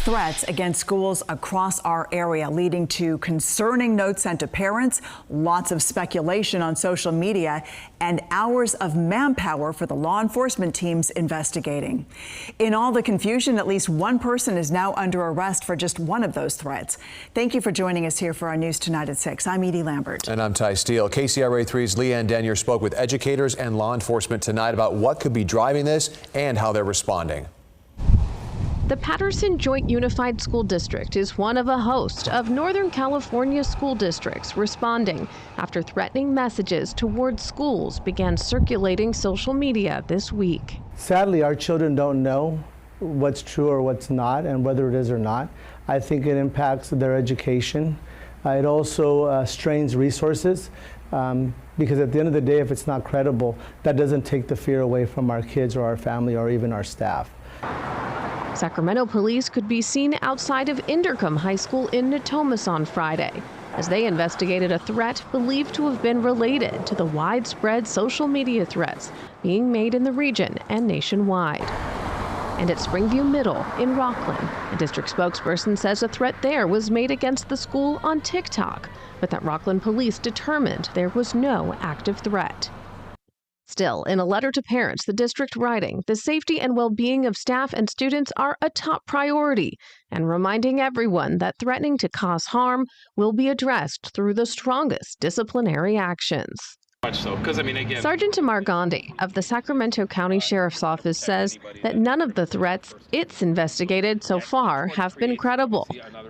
threats against schools across our area, leading to concerning notes sent to parents, lots of speculation on social media, and hours of manpower for the law enforcement teams investigating. In all the confusion, at least one person is now under arrest for just one of those threats. Thank you for joining us here for our News Tonight at 6. I'm Edie Lambert. And I'm Ty Steele. KCRA 3's Leanne Denyer spoke with educators and law enforcement tonight about what could be driving this and how they're responding. The Patterson Joint Unified School District is one of a host of Northern California school districts responding after threatening messages towards schools began circulating social media this week. Sadly, our children don't know what's true or what's not, and whether it is or not. I think it impacts their education. It also strains resources because at the end of the day, if it's not credible, that doesn't take the fear away from our kids or our family or even our staff. Sacramento police could be seen outside of Inderkum High School in Natomas on Friday as they investigated a threat believed to have been related to the widespread social media threats being made in the region and nationwide. And at Springview Middle in Rockland, a district spokesperson says a threat there was made against the school on TikTok, but that Rockland police determined there was no active threat. Still, in a letter to parents, the district writing, the safety and well-being of staff and students are a top priority, and reminding everyone that threatening to cause harm will be addressed through the strongest disciplinary actions. Sergeant Tamar Gandhi of the Sacramento County Sheriff's Office says that none of the threats it's investigated so far have been credible,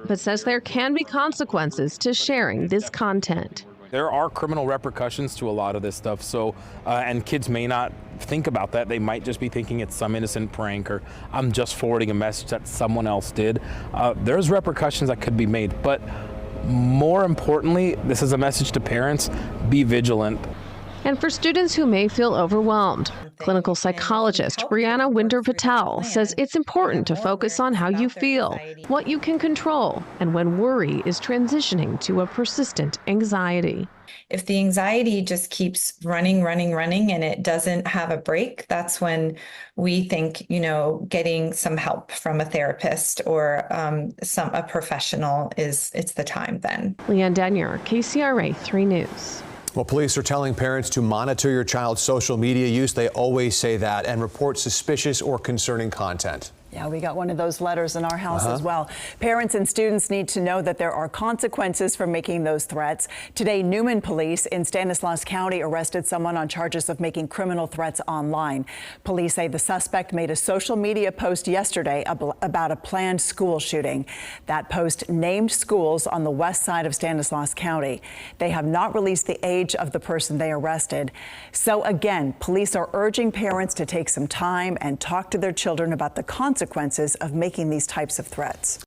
but says there can be consequences to sharing this content. There are criminal repercussions to a lot of this stuff, so and kids may not think about that. They might just be thinking it's some innocent prank or I'm just forwarding a message that someone else did. There's repercussions that could be made, but more importantly, this is a message to parents: be vigilant. And for students who may feel overwhelmed, clinical psychologist Brianna Winder-Patel says it's important to focus on how you feel, what you can control, and when worry is transitioning to a persistent anxiety. If the anxiety just keeps running, and it doesn't have a break, that's when we think, getting some help from a therapist or a professional it's the time then. Leanne Denyer, KCRA 3 News. Well, police are telling parents to monitor your child's social media use. They always say that, and report suspicious or concerning content. Yeah, we got one of those letters in our house as well. Parents and students need to know that there are consequences for making those threats. Today, Newman police in Stanislaus County arrested someone on charges of making criminal threats online. Police say the suspect made a social media post yesterday about a planned school shooting. That post named schools on the west side of Stanislaus County. They have not released the age of the person they arrested. So again, police are urging parents to take some time and talk to their children about the consequences of making these types of threats.